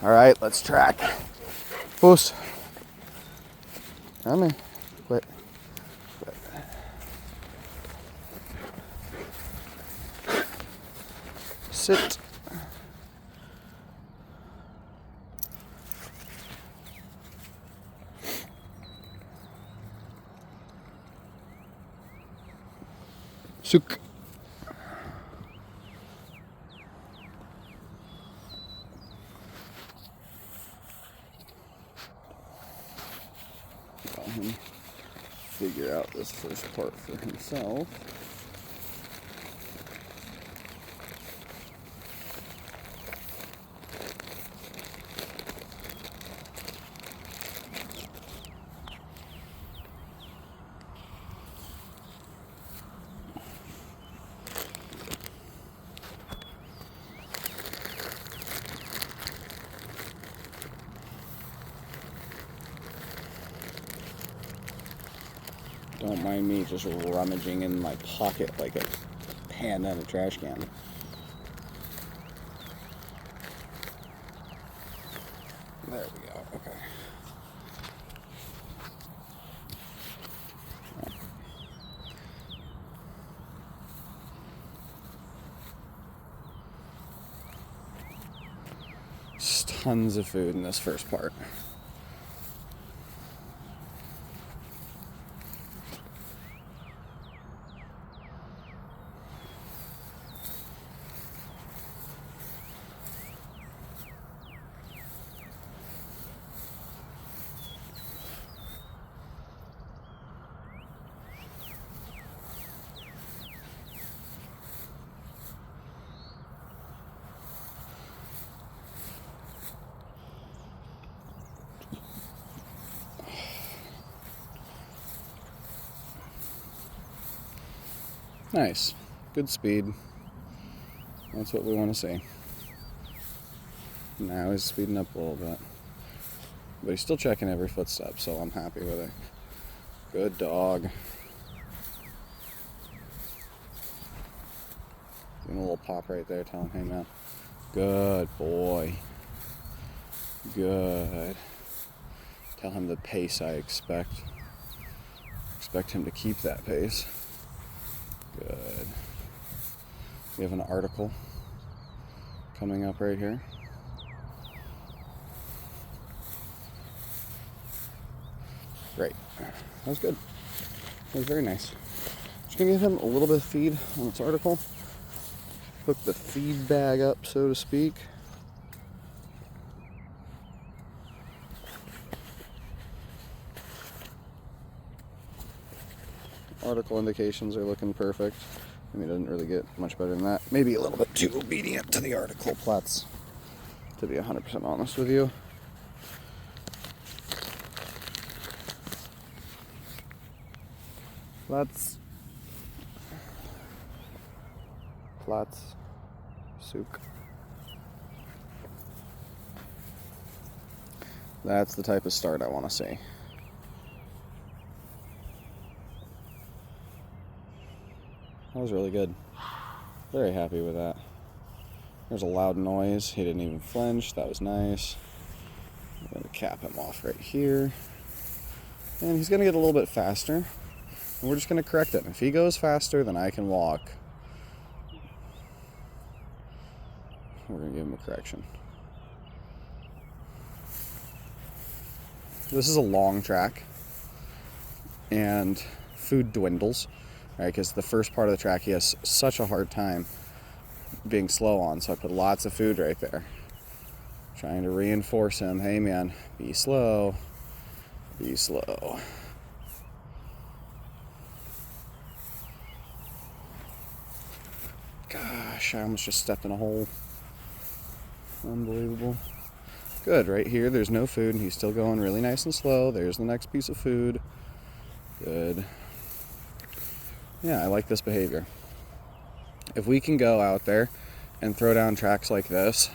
All right, let's track. Boost. Come here. Quit. Sit. Suk. Let him figure out this first part for himself. Don't mind me just rummaging in my pocket like a panda in a trash can. There we go, okay. Just tons of food in this first part. Nice. Good speed. That's what we want to see. Now he's speeding up a little bit. But he's still checking every footstep, so I'm happy with it. Good dog. Give him a little pop right there. Tell him, hey man. Good boy. Good. Tell him the pace I expect. Expect him to keep that pace. Good. We have an article coming up right here. Great. That was good. That was very nice. Just gonna give him a little bit of feed on this article. Hook the feed bag up, so to speak. Article indications are looking perfect. I mean, it doesn't really get much better than that. Maybe a little bit too obedient to the article plots, to be 100% honest with you. Plots. Souk. That's the type of start I want to see. That was really good. Very happy with that. There's a loud noise. He didn't even flinch. That was nice. I'm going to cap him off right here. And he's going to get a little bit faster. And we're just going to correct him. If he goes faster, then I can walk. We're going to give him a correction. This is a long track. And food dwindles. Right, because the first part of the track he has such a hard time being slow on, so I put lots of food right there. Trying to reinforce him, hey man, be slow, be slow. Gosh, I almost just stepped in a hole. Unbelievable. Good, right here there's no food and he's still going really nice and slow. There's the next piece of food. Good. Yeah, I like this behavior. If we can go out there and throw down tracks like this,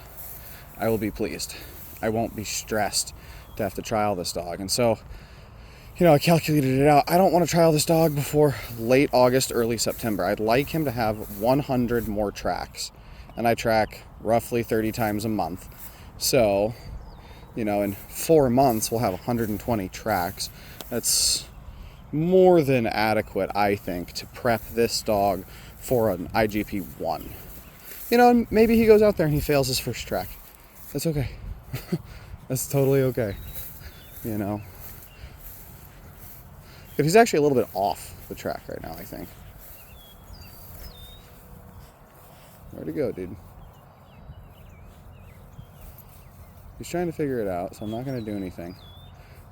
I will be pleased. I won't be stressed to have to trial this dog. And so, I calculated it out. I don't want to trial this dog before late August, early September. I'd like him to have 100 more tracks. And I track roughly 30 times a month. So You know, in 4 months, we'll have 120 tracks. That's more than adequate, I think, to prep this dog for an IGP1. You know, maybe he goes out there and he fails his first track. That's okay. That's totally okay. You know. But he's actually a little bit off the track right now, I think. Where'd he go, dude? He's trying to figure it out, so I'm not going to do anything.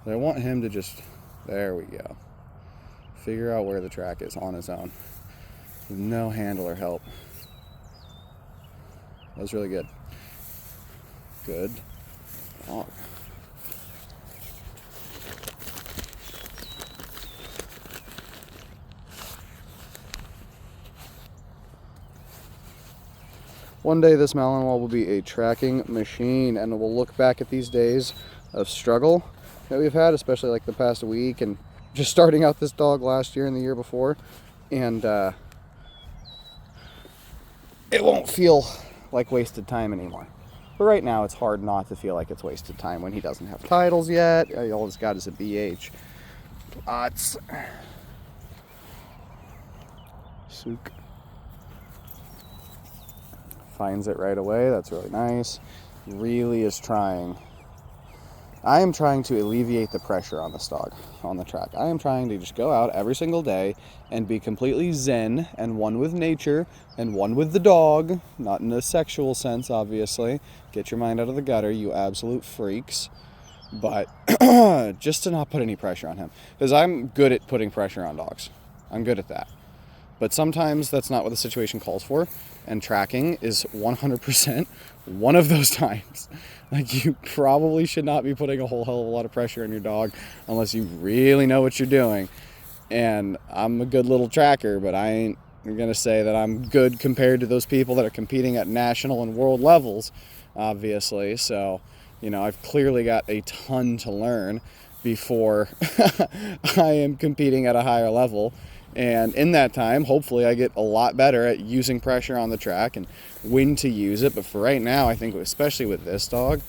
But I want him to just... There we go. Figure out where the track is on his own. With no handler help. That was really good. Good dog. One day this Malinois will be a tracking machine, and we'll look back at these days of struggle that we've had, especially like the past week and just starting out this dog last year and the year before, and it won't feel like wasted time anymore. But right now it's hard not to feel like it's wasted time when he doesn't have titles yet. All he's got is a BH. Sook. Finds it right away. That's really nice. Really is trying. I am trying to alleviate the pressure on this dog on the track. I am trying to just go out every single day and be completely zen and one with nature and one with the dog. Not in a sexual sense, obviously. Get your mind out of the gutter, you absolute freaks. But just to not put any pressure on him. Because I'm good at putting pressure on dogs. I'm good at that. But sometimes that's not what the situation calls for, and tracking is 100% one of those times. Like, you probably should not be putting a whole hell of a lot of pressure on your dog unless you really know what you're doing. And I'm a good little tracker, but I ain't going to say that I'm good compared to those people that are competing at national and world levels, obviously. So, you know, I've clearly got a ton to learn before I am competing at a higher level. And in that time, hopefully I get a lot better at using pressure on the track and when to use it. But for right now, I think especially with this dog,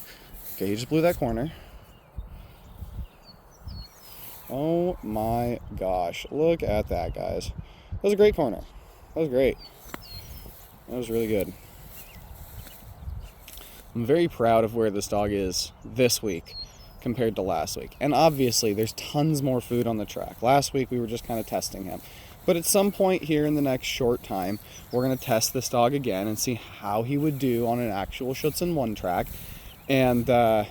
okay, he just blew that corner. Oh my gosh, look at that, guys. That was a great corner. That was great. That was really good. I'm very proud of where this dog is this week compared to last week. And obviously there's tons more food on the track. Last week we were just kind of testing him. But at some point here in the next short time, we're going to test this dog again and see how he would do on an actual Schutzen 1 track. And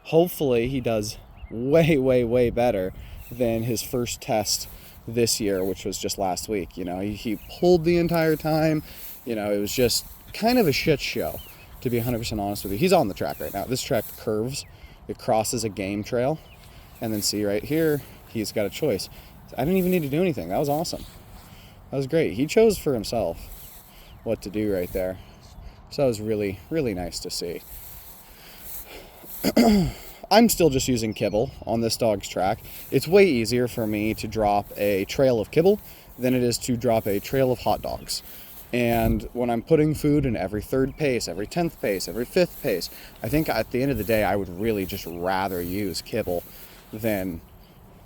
hopefully he does way, way, way better than his first test this year, which was just last week. You know, he pulled the entire time. You know, it was just kind of a shit show, to be 100% honest with you. He's on the track right now. This track curves. It crosses a game trail, and then see right here, he's got a choice. I didn't even need to do anything. That was awesome. That was great. He chose for himself what to do right there. So that was really, really nice to see. I'm still just using kibble on this dog's track. It's way easier for me to drop a trail of kibble than it is to drop a trail of hot dogs. And when I'm putting food in every 3rd pace, every 10th pace, every 5th pace, I think at the end of the day, I would really just rather use kibble than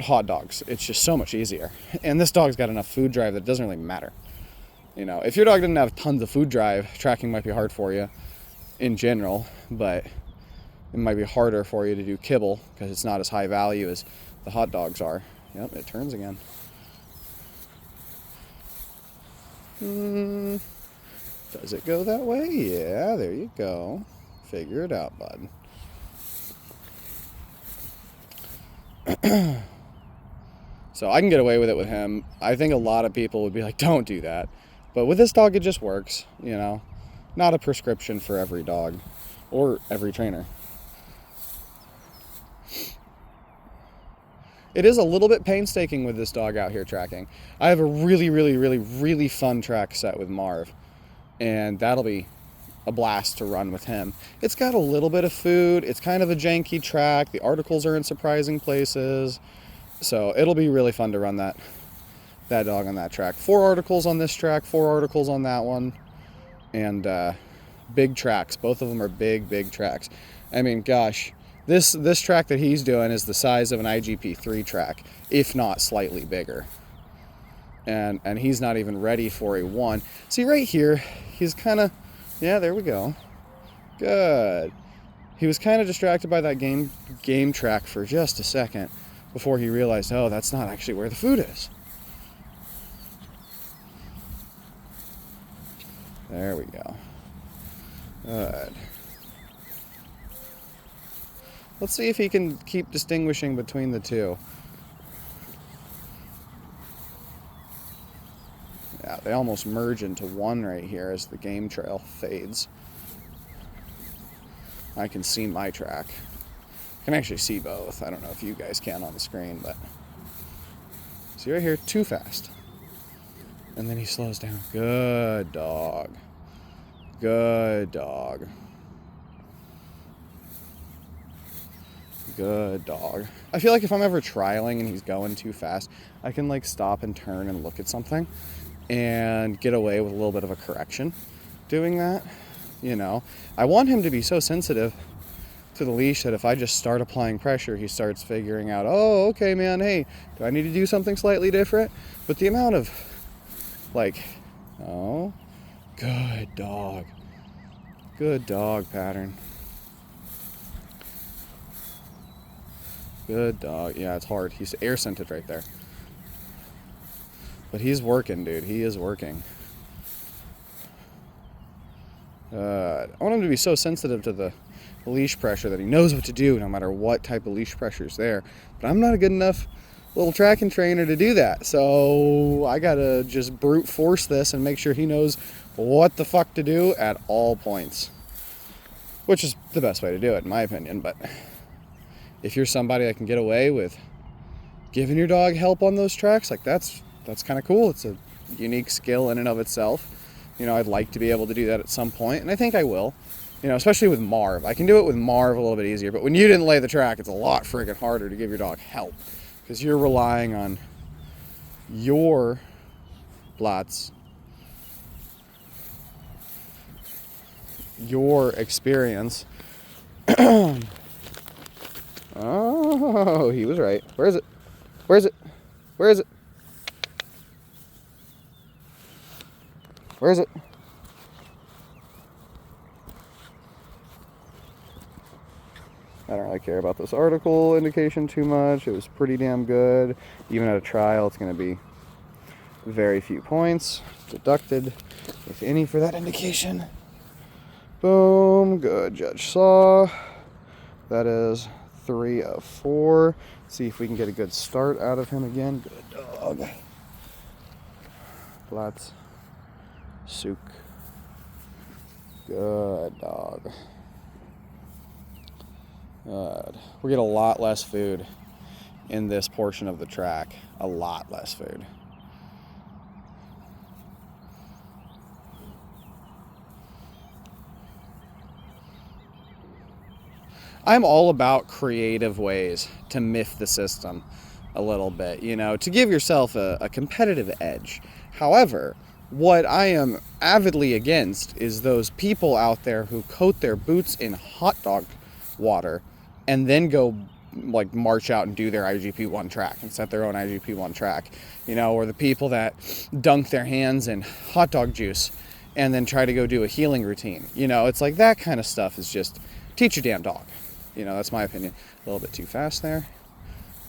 hot dogs. It's just so much easier. And this dog's got enough food drive that it doesn't really matter. You know, if your dog didn't have tons of food drive, tracking might be hard for you in general, but it might be harder for you to do kibble because it's not as high value as the hot dogs are. Yep, it turns again. Does it go that way? Yeah, there you go. Figure it out, bud. So I can get away with it with him. I think a lot of people would be like, don't do that. But with this dog, it just works, you know. Not a prescription for every dog or every trainer. It is a little bit painstaking with this dog out here tracking. I have a really, really, really, really fun track set with Marv, and that'll be a blast to run with him. It's got a little bit of food. It's kind of a janky track. The articles are in surprising places, so it'll be really fun to run that dog on that track. 4 articles on this track, 4 articles on that one, and big tracks. Both of them are big, big tracks. I mean, gosh, This track that he's doing is the size of an IGP3 track, if not slightly bigger. And he's not even ready for a 1. See right here, he's kind of, yeah, there we go. Good. He was kind of distracted by that game track for just a second before he realized, oh, that's not actually where the food is. There we go. Good. Let's see if he can keep distinguishing between the two. Yeah, they almost merge into one right here as the game trail fades. I can see my track. I can actually see both. I don't know if you guys can on the screen, but see right here, too fast. And then he slows down. Good dog. Good dog. Good dog. I feel like if I'm ever trialing and he's going too fast, I can like stop and turn and look at something and get away with a little bit of a correction doing that. You know, I want him to be so sensitive to the leash that if I just start applying pressure, he starts figuring out, oh, okay, man, hey, do I need to do something slightly different? But the amount of like, oh, good dog. Good dog pattern. Good dog. Yeah, it's hard. He's air scented right there. But he's working, dude. He is working. I want him to be so sensitive to the leash pressure that he knows what to do no matter what type of leash pressure is there. But I'm not a good enough little tracking trainer to do that. So I gotta just brute force this and make sure he knows what the fuck to do at all points. Which is the best way to do it, in my opinion. But if you're somebody that can get away with giving your dog help on those tracks, like that's kind of cool. It's a unique skill in and of itself. You know, I'd like to be able to do that at some point, and I think I will. You know, especially with Marv. I can do it with Marv a little bit easier, but when you didn't lay the track, it's a lot friggin' harder to give your dog help because you're relying on your Blatz, your experience. Oh, he was right. Where is it? Where is it? Where is it? Where is it? I don't really care about this article indication too much. It was pretty damn good. Even at a trial, it's going to be very few points deducted, if any, for that indication. Boom. Good. Judge saw. That is 3 of 4. See if we can get a good start out of him again. Good dog. Blatz. Sook. Good dog. Good. We get a lot less food in this portion of the track. A lot less food. I'm all about creative ways to miff the system a little bit, you know, to give yourself a competitive edge. However, what I am avidly against is those people out there who coat their boots in hot dog water and then go like march out and do their IGP1 track and set their own IGP1 track, you know, or the people that dunk their hands in hot dog juice and then try to go do a healing routine. You know, it's like that kind of stuff is just teach your damn dog. You know, that's my opinion. A little bit too fast there.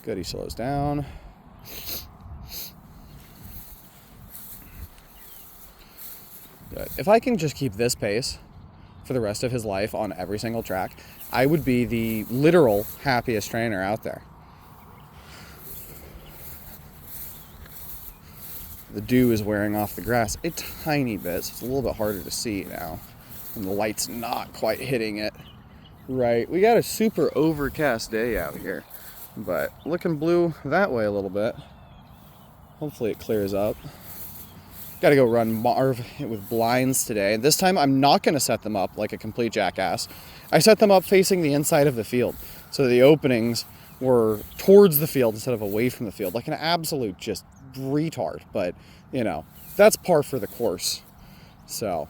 Good, he slows down. Good. If I can just keep this pace for the rest of his life on every single track, I would be the literal happiest trainer out there. The dew is wearing off the grass a tiny bit, so it's a little bit harder to see now. And the light's not quite hitting it right. We got a super overcast day out here, but looking blue that way a little bit. Hopefully it clears up. Got to go run Marv with blinds today. This time I'm not going to set them up like a complete jackass. I set them up facing the inside of the field. So the openings were towards the field instead of away from the field. Like an absolute just retard. But, you know, that's par for the course. So,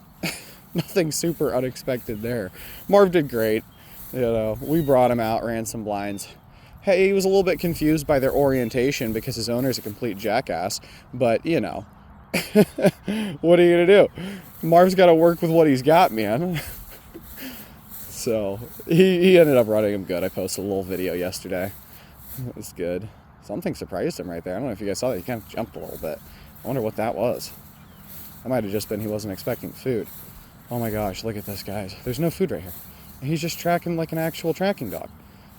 nothing super unexpected there. Marv did great. You know, we brought him out, ran some blinds. Hey, he was a little bit confused by their orientation because his owner's a complete jackass. But, you know, what are you going to do? Marv's got to work with what he's got, man. So, he ended up running him good. I posted a little video yesterday. It was good. Something surprised him right there. I don't know if you guys saw that. He kind of jumped a little bit. I wonder what that was. That might have just been he wasn't expecting food. Oh my gosh, look at this, guys. There's no food right here. And he's just tracking like an actual tracking dog.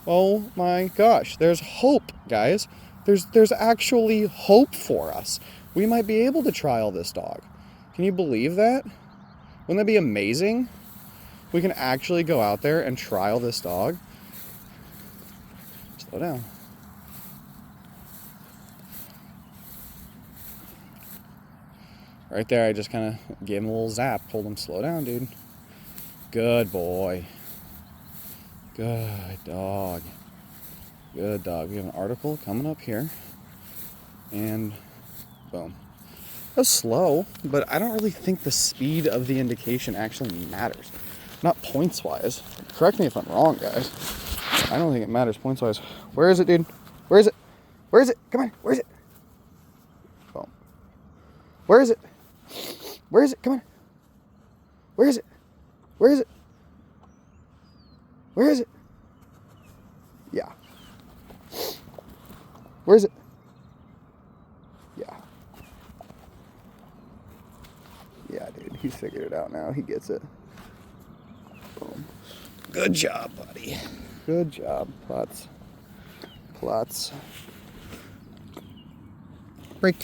Oh my gosh, there's hope, guys. There's actually hope for us. We might be able to trial this dog. Can you believe that? Wouldn't that be amazing? We can actually go out there and trial this dog. Slow down. Right there, I just kind of gave him a little zap. Told him, slow down, dude. Good boy. Good dog. Good dog. We have an article coming up here. And boom. That was slow, but I don't really think the speed of the indication actually matters. Not points-wise. Correct me if I'm wrong, guys. I don't think it matters points-wise. Where is it, dude? Where is it? Where is it? Come on. Where is it? Boom. Where is it? Where is it? Come on. Where is it? Where is it? Where is it? Yeah. Where is it? Yeah. Yeah, dude. He's figured it out now. He gets it. Boom. Good job, buddy. Good job, Plots. Plots. Break.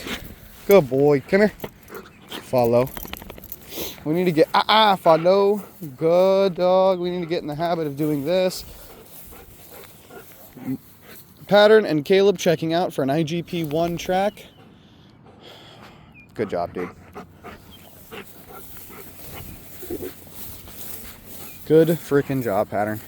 Good boy. Come here. Follow. We need to get, follow. Good dog. We need to get in the habit of doing this. Pattern and Caleb checking out for an IGP1 track. Good job, dude. Good freaking job, Pattern.